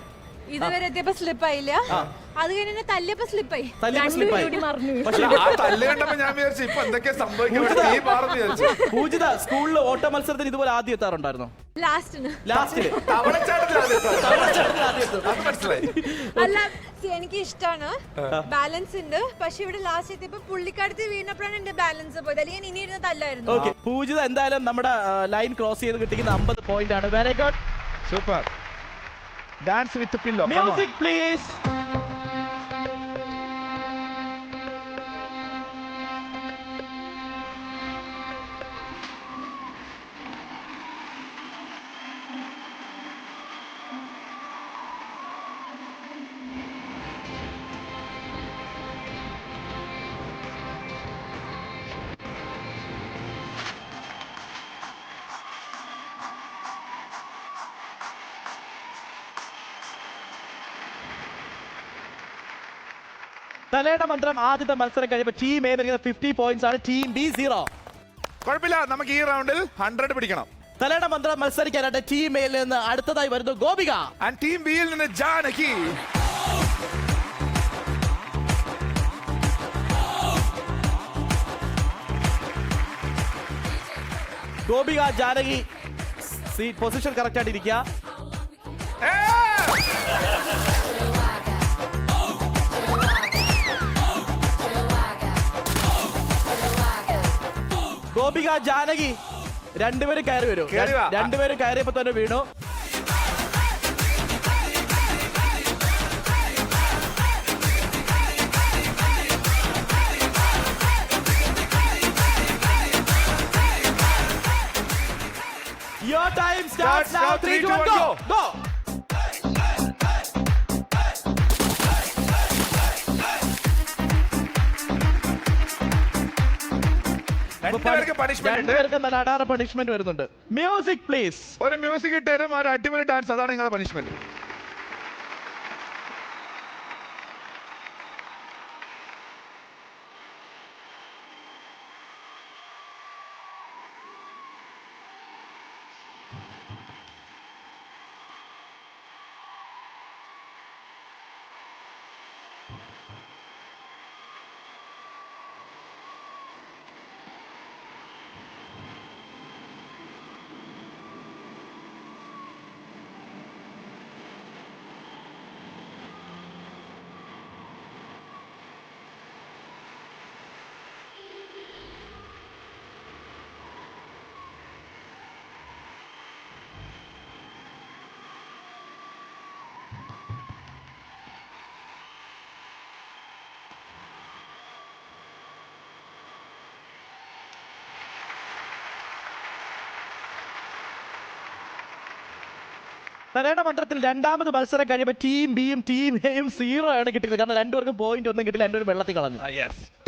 ഇതുവരെ എത്തിയപ്പോ സ്ലിപ്പ് ആയില്ല, അത് കഴിഞ്ഞ തല്ലിയപ്പോ സ്ലിപ്പായി. രണ്ടുപേരും മറന്നു. പക്ഷേ ആ തല്ല് കണ്ടപ്പോ ഞാൻ വിചാരിച്ചു ഇപ്പൊ എന്തൊക്കെയാ സംഭവിക്കുന്നത് വിചാരിച്ചു. പൂജിത സ്കൂളിൽ ഓട്ട മത്സരത്തിന് ഇതുപോലെ ആദ്യം എത്താറുണ്ടായിരുന്നോ? ലാസ്റ്റിന് ലാസ്റ്റില് തവളച്ചാട്ടത്തിൽ ആദ്യം എത്താം. ആദ്യം എത്തും. അത് മനസ്സിലായി. അല്ല, എനിക്ക് ഇഷ്ടമാണ്, ബാലൻസ് ഉണ്ട്. പക്ഷെ ഇവിടെ ലാസ്റ്റ് എത്തിയപ്പോ പുള്ളിക്കാരത്തി വീണപ്പോഴാണ് എന്റെ ബാലൻസ് പോയത്, അല്ലെങ്കിൽ ഇനി ഇരുന്ന തല്ലായിരുന്നു. ഓക്കെ, പൂജിത എന്തായാലും നമ്മുടെ ലൈൻ ക്രോസ് ചെയ്ത് കിട്ടിക്കുന്ന 50 പോയിന്റ് ആണ്. Very good. Super. Dance with pillow. Music please. തലയുടെ മന്ത്രം ആദ്യത്തെ മത്സരം കഴിയുമ്പോൾ ടീം എ 50 പോയിന്റ്സ് ആണ്, ടീം ബി 0. കുഴപ്പമില്ല, നമുക്ക് ഈ റൗണ്ടിൽ 100 പിടിക്കണം. തലയുടെ മന്ത്രം മത്സരിക്കാനായിട്ട് ടീം എയിൽ നിന്ന് അടുത്തതായി വരുന്നു ഗോപിക. ആൻഡ് ടീം ബിയിൽ നിന്ന് Janaki. Gopika, Janaki seat position correct ആയിട്ട് ഇരിക്കുക. ഗോപിക, ജാനകി രണ്ടുപേരും കയറി വരും. രണ്ടുപേരും കയറിയപ്പോ തന്നെ വീണു. Your time starts now. 3, 2, 1, go. Go. രണ്ടുപേർക്ക് പണിഷ്മെന്റ് ഉണ്ട്. രണ്ടുപേർക്ക് നടാറ പണിഷ്മെന്റ് വരുന്നുണ്ട്. Music please. ഒരു മ്യൂസിക് ഇട്ടേരും, ഒരു അടിപൊളി ഡാൻസ്, അതാണ് നിങ്ങളുടെ പണിഷ്മെന്റ്. തലയുടെ മന്ത്രത്തിൽ രണ്ടാമത് മത്സരം കഴിയുമ്പോൾ ടീം ബിയും ടീം എയും 0 ആണ് കിട്ടിയത്. കാരണം രണ്ടുപേർക്കും പോയിന്റ് ഒന്നും കിട്ടില്ല, രണ്ടുപേരും വെള്ളത്തിൽ കളഞ്ഞു.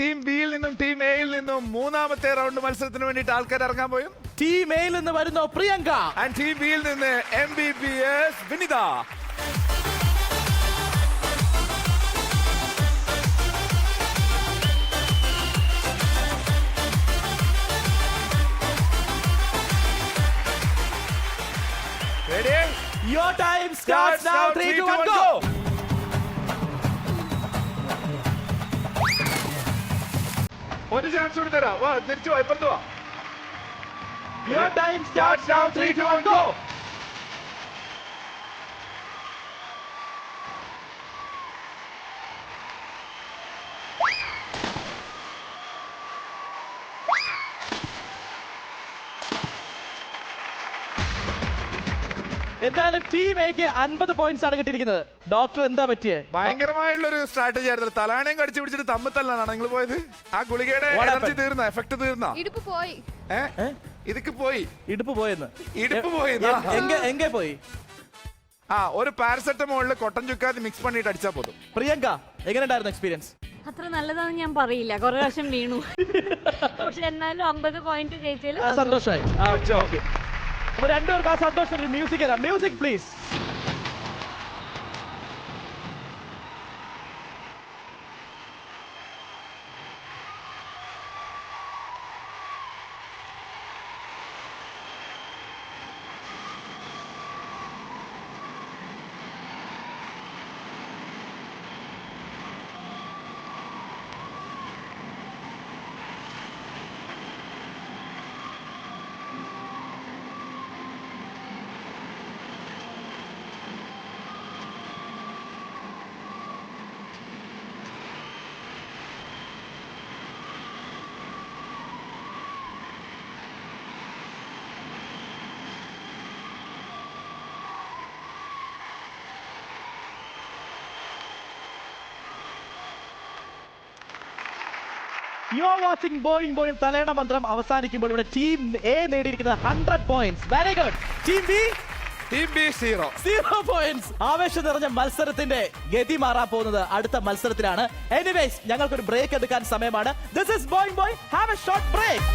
ടീം ബിയിൽ നിന്നും ടീം എയിൽ നിന്നും മൂന്നാമത്തെ റൗണ്ട് മത്സരത്തിന് വേണ്ടിയിട്ട് ആൾക്കാർ ഇറങ്ങാൻ പോയും. ടീം എയിൽ നിന്ന് വരുന്നു പ്രിയങ്ക. ആൻഡ് ടീം ബിയിൽ നിന്ന് MBBS Vinitha. Ready? Your time starts now. 3, 2, 1, go. ഒരു ചാൻസ് കൂടി തരാം. വാ, തിരിച്ചു വാ, ഇപ്പുറത്ത് വാ. Your time starts now. 3, 2, 1, go. എന്തായാലും ടീം എക്ക് 50 പോയിന്റ്സ് ആണ് കിട്ടിയിരിക്കുന്നത്. ഡോക്ടർ എന്താ പറ്റിയേ? ഭയങ്കരമായുള്ള ഒരു സ്ട്രാറ്റജി ആയിരുന്നു. തലാണയും കടിച്ചു പിടിച്ചിട്ട് തമ്മിത്തല്ലാണ് നിങ്ങൾ പോയത്. ആ ഗുളികയുടെ എനർജി തീർന്ന, എഫക്ട് തീർന്ന. ഇടുപ്പ് പോയി. ഇതൊക്കെ പോയി. ഇടുപ്പ് പോയെന്ന്. ഇടുപ്പ് പോയി. എங்கே പോയി? ആ, ഒരു പാരസെറ്റമോളിൽ കൊട്ടൻ ചുക്കാതി മിക്സ് പണിയിട്ട് അടിച്ചാൽ പോതും. പ്രിയങ്ക, എങ്ങനെയുണ്ടായിരുന്നു എക്സ്പീരിയൻസ്? അത്ര നല്ലതാണെന്ന് ഞാൻ പറയില്ല, കുറെ പ്രാവശ്യം വീണു. പക്ഷെ എന്നാലും 50 പോയിന്റ് ജയിച്ചാൽ സന്തോഷമായി. ഓക്കെ, അപ്പൊ രണ്ടുപേർക്ക് ആ സന്തോഷം. മ്യൂസിക് തരാം. Music please. You are watching boing boing തലേണ മന്ത്രം അവസാനിക്കുമ്പോൾ ഇവിടെ ടീം എ നേടിയിരിക്കുന്നത് 100 points. Very good. Team B team B 0. 0 points. ആവേശം നിറഞ്ഞ മത്സരത്തിന്റെ ഗതി മാറാൻ പോകുന്നത് അടുത്ത മത്സരത്തിലാണ്. എനിവേസ് ഞങ്ങൾക്കൊരു ബ്രേക്ക് എടുക്കാൻ സമയമാണ്. This is boing boy. Have a short break.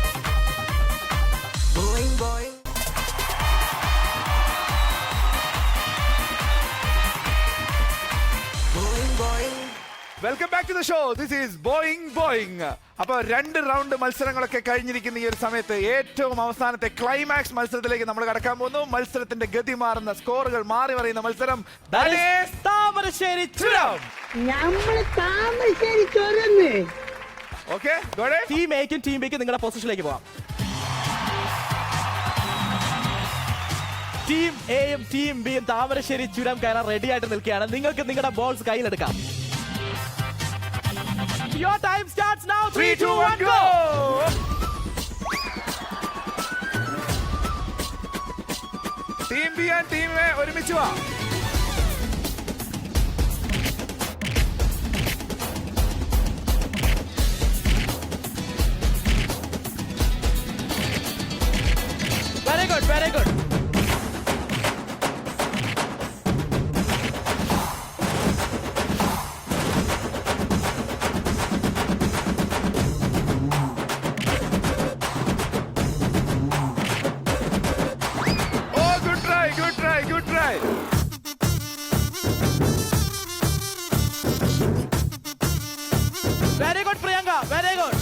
Welcome back to the show. This is boing. അപ്പൊ 2 റൗണ്ട് മത്സരങ്ങളൊക്കെ കഴിഞ്ഞിരിക്കുന്ന ഈ ഒരു സമയത്ത് ഏറ്റവും അവസാനത്തെ ക്ലൈമാക്സ് മത്സരത്തിലേക്ക് നമ്മൾ കടക്കാൻ പോകുന്നു. മത്സരത്തിന്റെ ഗതി മാറുന്ന, സ്കോറുകൾ മാറി മറിയുന്ന മത്സരം. That is താമരശ്ശേരി ചുരം. ഓക്കെ, ടീം എക്കും ടീം ബിക്കും നിങ്ങളുടെ പൊസിഷനിലേക്ക് പോവാം. ടീം എയും ടീം ബിയും താമരശ്ശേരി ചുരം കയറാൻ റെഡി ആയിട്ട് നിൽക്കുകയാണ്. നിങ്ങൾക്ക് നിങ്ങളുടെ ബോൾസ് കയ്യിലെടുക്കാം. Your time starts now. 3, 2, 1, go. Team B and team A ഒരുമിച്ച് വാ. Very good, very good. Good try. Very good, Priyanka. Very good.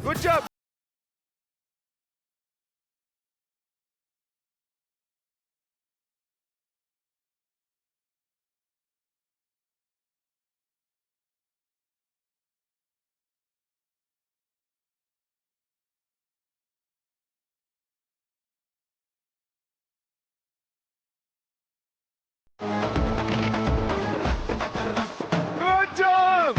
Good job. Good job.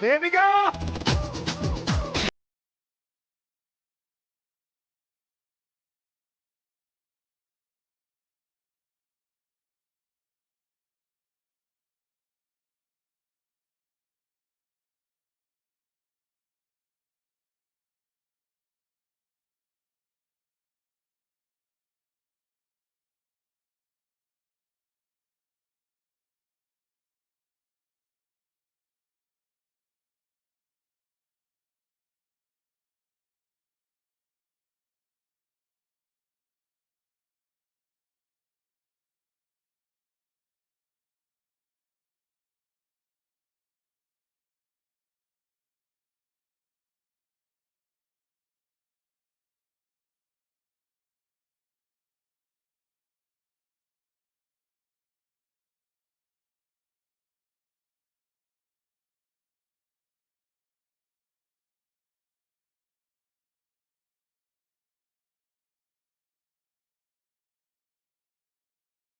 There we go.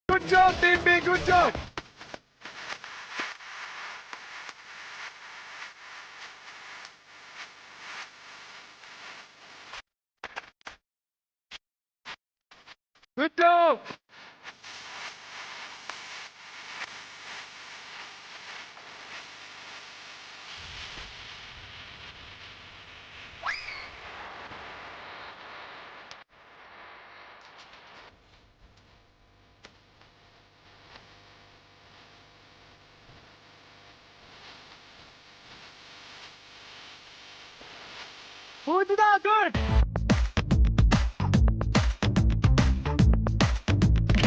Good job, Team B. Good job. Good job. Good.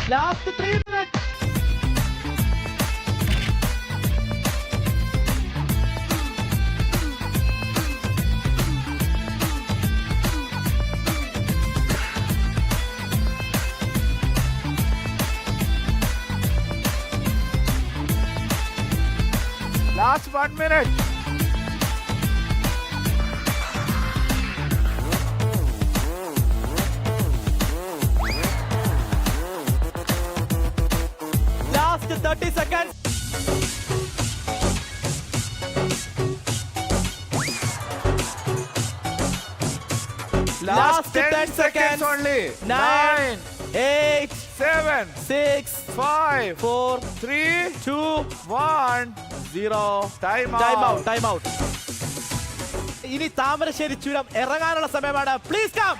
Last 3 minutes. Last 1 minute. Last 30 seconds. Last 10 seconds only. 9, 8, 7, 6, 5, 4, 3, 2, 1. 0. Time out. ഇനി താമരശ്ശേരി ചുരം ഇറങ്ങാനുള്ള സമയമാണ്. Please come.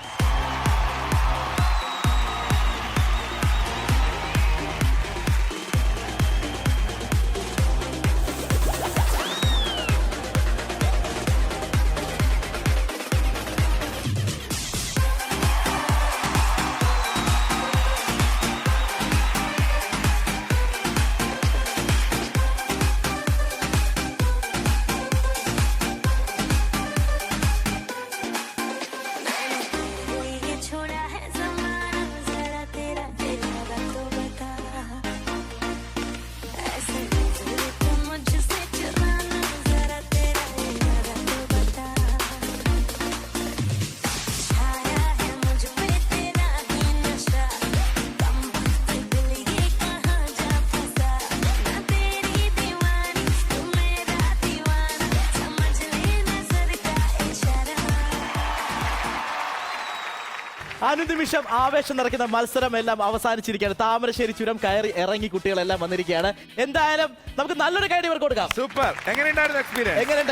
അനുനിമിഷം ആവേശം നിറയ്ക്കുന്ന മത്സരം എല്ലാം അവസാനിച്ചിരിക്കുകയാണ്. താമരശ്ശേരി ചുരം കയറി ഇറങ്ങി കുട്ടികളെല്ലാം വന്നിരിക്കുകയാണ്. എന്തായാലും നമുക്ക് നല്ലൊരു കൈഡി ഇവർക്ക് കൊടുക്കാം. സൂപ്പർ. എങ്ങനെയുണ്ടായിരുന്നു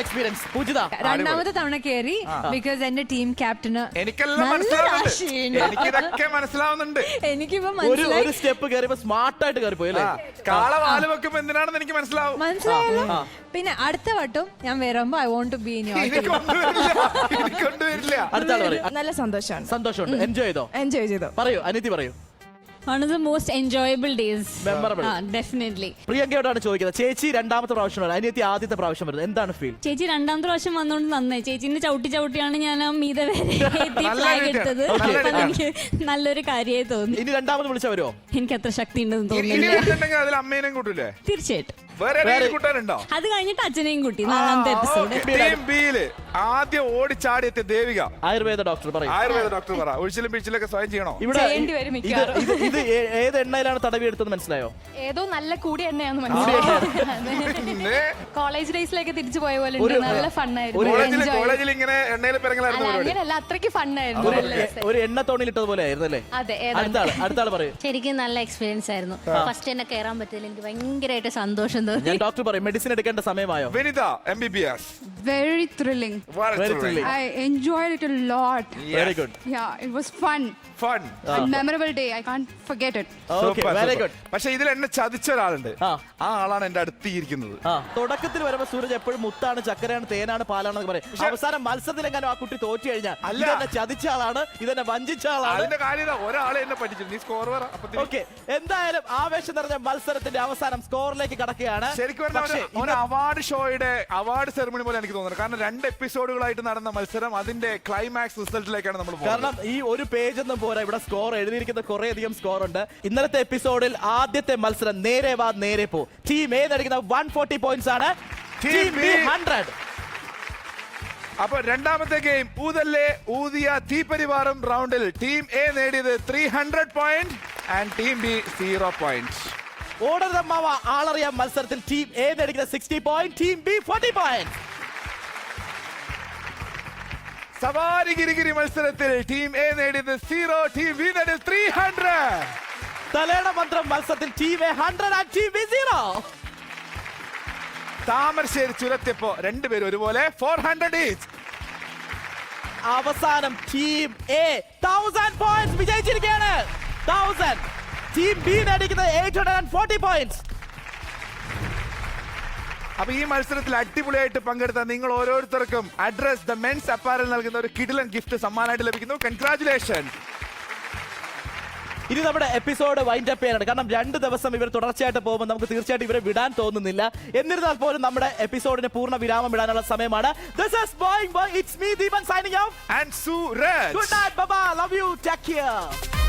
എക്സ്പീരിയൻസ് പൂജിത? രണ്ടാമത്തെ തവണ കയറി ബിക്കോസ് എന്റെ ടീം ക്യാപ്റ്റന് എനിക്കെല്ലാം മനസ്സിലാവുന്നുണ്ട്. എനിക്കിതൊക്കെ മനസ്സിലാവുന്നുണ്ട്. എനിക്കിപ്പോ ഒരു സ്റ്റെപ്പ് കയറിയപ്പോ സ്മാർട്ടായിട്ട് കയറിപ്പോയി അല്ലേ? കാള വാല് വെക്കുമ്പോ എന്തിനാണെന്ന് എനിക്ക് മനസ്സിലാവും. മനസ്സിലായല്ലോ. പിന്നെ അടുത്ത വട്ടം ഞാൻ വരുമ്പോ I want to be in your team. കൊണ്ടുവരില്ല. അടുത്ത ആൾ പറയും. നല്ല സന്തോഷമാണ്. സന്തോഷമുണ്ട്. എൻജോയ് ചെയ്തോ? എൻജോയ് ചെയ്തു. പറയൂ അനിതി പറയൂ. One of the most enjoyable days. Memorable. Definitely. പ്രിയങ്കയോടാണ് ചോദിക്കുന്നത്. ചേച്ചി രണ്ടാമത്തെ പ്രാവശ്യമാണ്, അനിയത്തി ആദ്യത്തെ പ്രാവശ്യം വരുന്നത്. എന്താണ് ഫീൽ? ചേച്ചി രണ്ടാമത്തെ പ്രാവശ്യം വന്നോണ്ട് നന്നായി. ചേച്ചിന്റെ ചവിട്ടിയാണ് ഞാൻ ആ മീത വരെ എത്തി ഫ്ലാഗ് എടുത്തത്. അപ്പൊ എനിക്ക് നല്ലൊരു കാര്യമായി തോന്നി. ഇനി രണ്ടാമത് വിളിച്ച വരുമോ? എനിക്ക് അത്ര ശക്തി ഉണ്ടെന്ന് ഇനി തോന്നുന്നില്ല. വരുന്നുണ്ടെങ്കിൽ അതിൽ അമ്മേനെയും കൂട്ടൂലേ? തീർച്ചയായിട്ടും. വേറെ ആരെങ്കിലും കൂട്ടാനുണ്ടോ? അത് കഴിഞ്ഞിട്ട് അച്ഛനെയും കൂട്ടി. നാലാമത്തെ എപ്പിസോഡ്. ടീം ബിയില് ആദ്യം ഓടിച്ചാടിയെത്തിയ ദേവിക, ആയുർവേദ ഡോക്ടർ പറയും. ആയുർവേദ ഡോക്ടർ പറ. ഒഴിച്ചിലും പിഴിച്ചിലൊക്കെ സ്വയം ചെയ്യണോ? ഇവിടെ ചെയ്യേണ്ടി വരും മിക്കവാറും. ഇത് ഏത് എണ്ണയിലാണ് തടവി എടുത്തത് മനസ്സിലായോ? ഏതോ നല്ല കൂടിയ എണ്ണയാന്ന് മനസ്സിലായി. പിന്നെ കോളേജ് ഡേയ്സിലേക്ക് തിരിച്ചു പോയ പോലെ ഉണ്ട്. നല്ല ഫണ്ണായിരുന്നു. കോളേജിൽ ഇങ്ങനെ എണ്ണയിൽ പിറങ്ങലായിരുന്നു പരിപാടി. അങ്ങനെയല്ല, അത്രയ്ക്ക് ഫണ്ണായിരുന്നു. ഒരു എണ്ണ തോണിയിലിട്ടത് പോലെ ആയിരുന്നു അല്ലേ? അതെ. അടുത്താൾ പറയൂ. ശരിക്കും നല്ല എക്സ്പീരിയൻസ് ആയിരുന്നു. ഫസ്റ്റ് തന്നെ കയറാൻ പറ്റില്ല. എനിക്ക് ഭയങ്കരമായിട്ട് സന്തോഷം തോന്നി. ഞാൻ ഡോക്ടർ പറയും മെഡിസിൻ എടുക്കേണ്ട സമയമായോ? Vinitha MBBS. Very thrilling. Very thrilling. I enjoyed it a lot. Very good. Yeah, it was fun. Fun. A memorable day. I can't forget it. Okay, very good. പക്ഷെ ഇതിൽ എന്നെ ചതിച്ച ഒരാളുണ്ട്. ആ ആളാണ് എന്റെ അടുത്തിരിക്കുന്നത്. തുടക്കത്തിൽ വരുമ്പോ സൂരജ് എപ്പോഴും മുത്താണ്, ചക്കരയാണ്, തേനാണ്, പാലാണെന്ന് പറയും. അവസാനം മത്സരത്തിൽ എങ്ങാനും ആ കുട്ടി തോറ്റു കഴിഞ്ഞാൽ ഇതെന്നെ ചതിച്ച ആളാണ്, ഇതെന്നെ വഞ്ചിച്ച ആളാണ്. അതിന്റെ കാര്യം ഒരാളെ എന്നെ പഠിച്ചു. നീ സ്കോർ പറ. ഓക്കെ, എന്തായാലും ആവേശം നിറഞ്ഞ മത്സരത്തിന്റെ അവസാനം സ്കോറിലേക്ക് കടക്കുകയാണ്. ശരിക്കും ഒരു അവാർഡ് ഷോയുടെ അവാർഡ് സെറമണി പോലെ എനിക്ക് തോന്നുന്നത്. കാരണം 2 എപ്പിസോഡുകളായിട്ട് നടന്ന മത്സരം അതിന്റെ ക്ലൈമാക്സ് റിസൾട്ടിലേക്കാണ് നമ്മൾ പോകുന്നത്. കാരണം ഈ ഒരു പേജ് ഒന്നും പോരാ, ഇവിടെ സ്കോർ എഴുതിയിരിക്കുന്ന കുറെ അധികം സ്കോർ ഉണ്ട്. ഇന്നലത്തെ എപ്പിസോഡിൽ ആദ്യത്തെ മത്സരം നേരെ വാ നേരെ പോ. ടീം എ നേടിക്കുന്ന 140 പോയിന്റ്സ് ആണ്, ടീം ബി 100. അപ്പൊ രണ്ടാമത്തെ ഗെയിം ഊതല്ലേ ഊതിയ തീപരിവാരം റൗണ്ടിൽ ടീം എ നേടിയത് 300 point and team B 0 point. ഓടരുതമ്മാവ ആളറിയാം മത്സരത്തിൽ ടീം എ നേടിക്കുന്ന 60 പോയിന്റ്, ടീം ബി 40 പോയിന്റ്. സവാരി ഗിരിഗിരി മത്സരത്തിൽ ടീം എ നേടിയത് 0, ടീം ബി നേടിയത് 300. തലേണ മന്ത്രം മത്സരത്തിൽ team A 100 and team B 0. Thamarassery ചുരത്തിയപ്പോ രണ്ടുപേരും ഒരുപോലെ 400 ഈച്ച്. അവസാനം ടീം എ 1000 പോയിന്റ്സ് വിജയിച്ചിരിക്കുകയാണ്. 1000. ടീം ബി നേടിക്കുന്നത് 840 പോയിന്റ്സ്. അപ്പൊ ഈ മത്സരത്തിൽ അടിപൊളിയായിട്ട് പങ്കെടുത്ത നിങ്ങൾ ഓരോരുത്തർക്കും അഡ്രസ് ദ മെൻസ് അപ്പാരൽ നൽകുന്ന ഒരു കിടിലൻ ഗിഫ്റ്റ് സമ്മാനമായിട്ട് ലഭിക്കുന്നു. കൺഗ്രാറ്റുലേഷൻ. ഇനി നമ്മുടെ എപ്പിസോഡ് വൈൻഡ് അപ്പ് ചെയ്യാനാണ്. കാരണം 2 ദിവസം ഇവർ തുടർച്ചയായിട്ട് പോകുമ്പോൾ നമുക്ക് തീർച്ചയായിട്ടും ഇവരെ വിടാൻ തോന്നുന്നില്ല. എന്നിരുന്നാൽ പോലും നമ്മുടെ എപ്പിസോഡിന് പൂർണ്ണ വിരാമം ഇടാനുള്ള സമയമാണ്. This is Boing Boing. It's me, Deepan, signing off. And Suraj. Good night. Bye-bye. Love you. Take care.